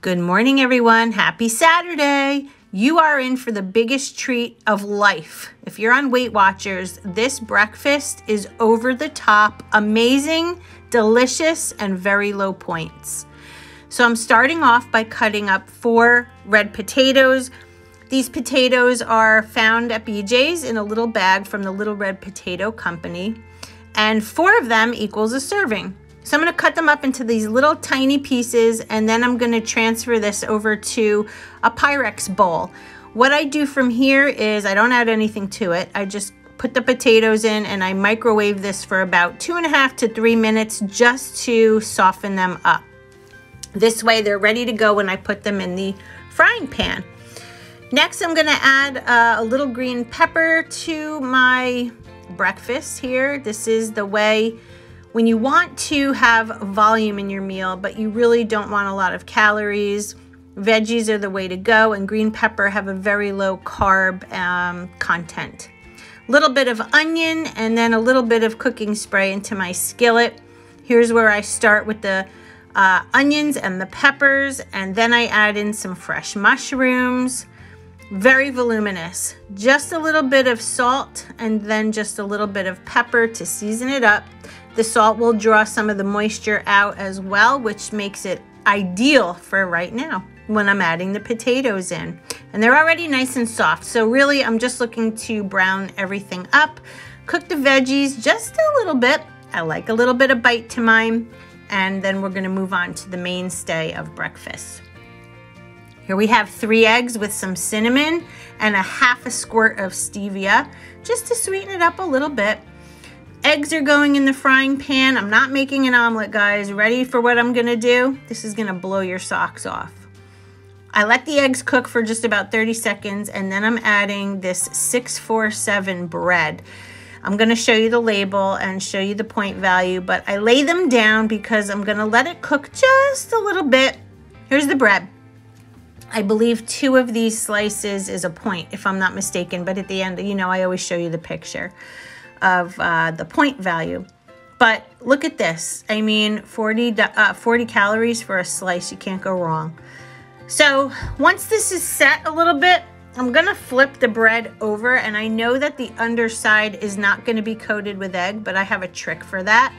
Good morning, everyone. Happy Saturday. You are in for the biggest treat of life. If you're on Weight Watchers, this breakfast is over the top, amazing, delicious, and very low points. So I'm starting off by cutting up 4 red potatoes. These potatoes are found at BJ's in a little bag from the Little Red Potato Company, and 4 of them equals a serving. So I'm going to cut them up into these little tiny pieces, and then I'm going to transfer this over to a Pyrex bowl. What I do from here is I don't add anything to it. I just put the potatoes in and I microwave this for about 2.5 to 3 minutes just to soften them up. This way they're ready to go when I put them in the frying pan. Next, I'm going to add a little green pepper to my breakfast here. This is the way when you want to have volume in your meal, but you really don't want a lot of calories. Veggies are the way to go, and green pepper have a very low carb content. A little bit of onion and then a little bit of cooking spray into my skillet. Here's where I start with the onions and the peppers, and then I add in some fresh mushrooms. Very voluminous. Just a little bit of salt and then just a little bit of pepper to season it up. The salt will draw some of the moisture out as well, which makes it ideal for right now when I'm adding the potatoes in. And they're already nice and soft. So really, I'm just looking to brown everything up. Cook the veggies just a little bit. I like a little bit of bite to mine. And then we're gonna move on to the mainstay of breakfast. Here we have 3 eggs with some cinnamon and a half a squirt of stevia, just to sweeten it up a little bit. Eggs are going in the frying pan. I'm not making an omelet, guys. Ready for what I'm gonna do? This is gonna blow your socks off. I let the eggs cook for just about 30 seconds, and then I'm adding this 647 bread. I'm gonna show you the label and show you the point value, but I lay them down because I'm gonna let it cook just a little bit. Here's the bread. I believe 2 of these slices is a point, if I'm not mistaken, but at the end, you know, I always show you the picture of the point value. But look at this. I mean, 40 calories for a slice. You can't go wrong. So once this is set a little bit, I'm gonna flip the bread over, and I know that the underside is not gonna be coated with egg, but I have a trick for that.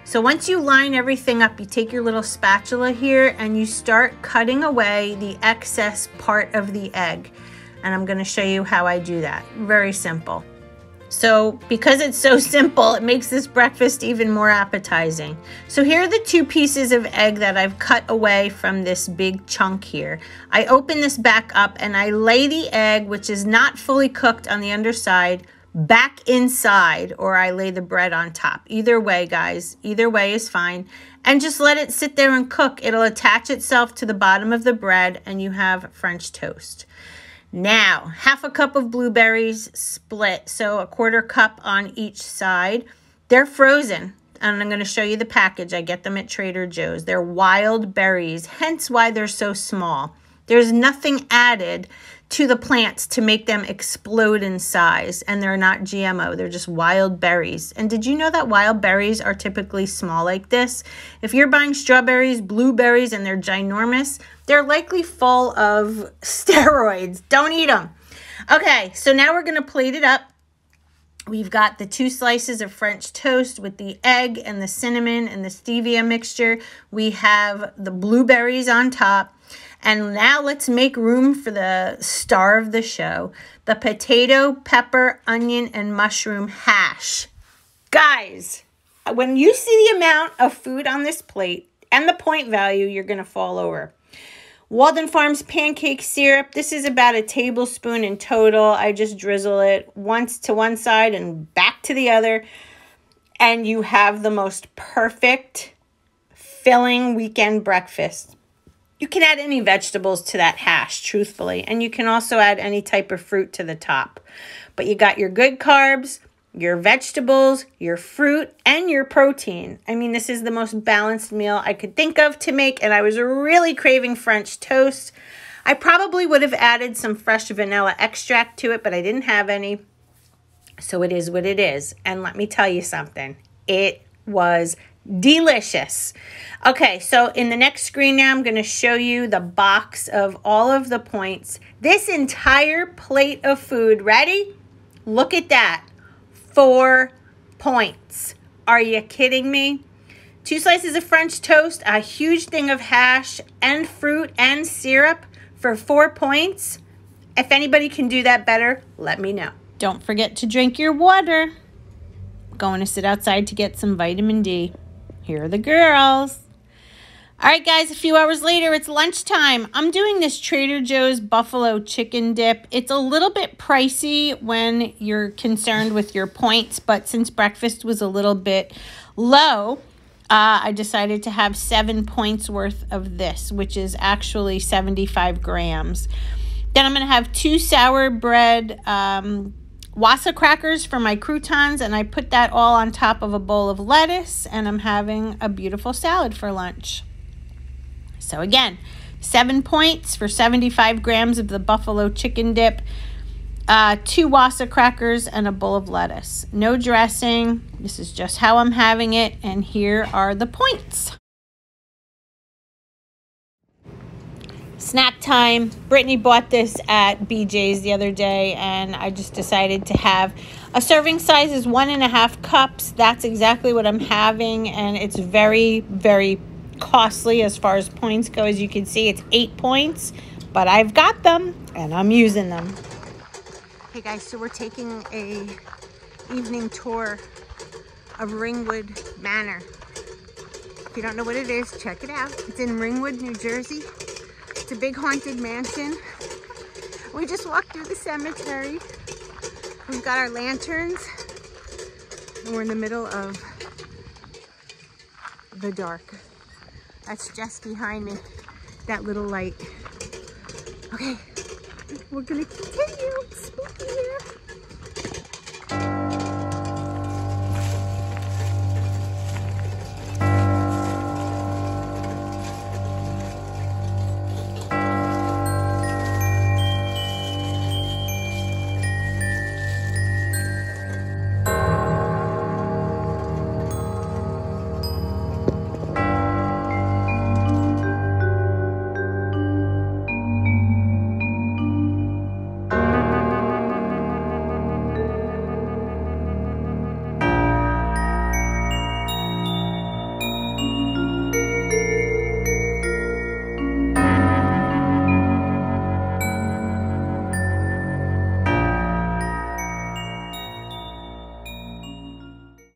So once you line everything up, you take your little spatula here and you start cutting away the excess part of the egg. And I'm gonna show you how I do that. Very simple. So because it's so simple, it makes this breakfast even more appetizing. So here are the 2 pieces of egg that I've cut away from this big chunk here. I open this back up and I lay the egg, which is not fully cooked on the underside, back inside, or I lay the bread on top. Either way, guys, either way is fine. And just let it sit there and cook. It'll attach itself to the bottom of the bread and you have French toast. Now, half a cup of blueberries split, so a 1/4 cup on each side. They're frozen, and I'm going to show you the package. I get them at Trader Joe's. They're wild berries, hence why they're so small. There's nothing added to the plants to make them explode in size, and they're not GMO. They're just wild berries. And did you know that wild berries are typically small like this? If you're buying strawberries, blueberries, and they're ginormous, they're likely full of steroids. Don't eat them. Okay, so now we're gonna plate it up. We've got the 2 slices of French toast with the egg and the cinnamon and the stevia mixture. We have the blueberries on top. And now let's make room for the star of the show, the potato, pepper, onion, and mushroom hash. Guys, when you see the amount of food on this plate and the point value, you're gonna fall over. Walden Farms pancake syrup. This is about a tablespoon in total. I just drizzle it once to one side and back to the other. And you have the most perfect filling weekend breakfast. You can add any vegetables to that hash, truthfully. And you can also add any type of fruit to the top. But you got your good carbs, your vegetables, your fruit, and your protein. I mean, this is the most balanced meal I could think of to make, and I was really craving French toast. I probably would have added some fresh vanilla extract to it, but I didn't have any. So it is what it is. And let me tell you something. It was delicious. Okay, so in the next screen now, I'm going to show you the box of all of the points. This entire plate of food, ready? Look at that, 4 points. Are you kidding me? 2 slices of French toast, a huge thing of hash, and fruit and syrup for 4 points. If anybody can do that better, let me know. Don't forget to drink your water. I'm going to sit outside to get some vitamin D. Here are the girls. All right, guys, a few hours later, it's lunchtime. I'm doing this Trader Joe's buffalo chicken dip. It's a little bit pricey when you're concerned with your points, but since breakfast was a little bit low, I decided to have 7 points worth of this, which is actually 75 grams. Then I'm going to have 2 sour bread Wassa crackers for my croutons, and I put that all on top of a bowl of lettuce, and I'm having a beautiful salad for lunch. So again, 7 points for 75 grams of the buffalo chicken dip, 2 Wassa crackers, and a bowl of lettuce. No dressing. This is just how I'm having it, and here are the points. Snack time. Brittany bought this at BJ's the other day, and I just decided to have a serving size is 1.5 cups. That's exactly what I'm having, and it's very, very costly as far as points go. As you can see, it's 8 points, but I've got them and I'm using them. Hey guys, so we're taking a evening tour of Ringwood Manor. If you don't know what it is, check it out. It's in Ringwood, New Jersey. It's a big haunted mansion. We just walked through the cemetery. We've got our lanterns, and we're in the middle of the dark. That's just behind me, that little light. Okay, we're gonna continue. It's spooky here.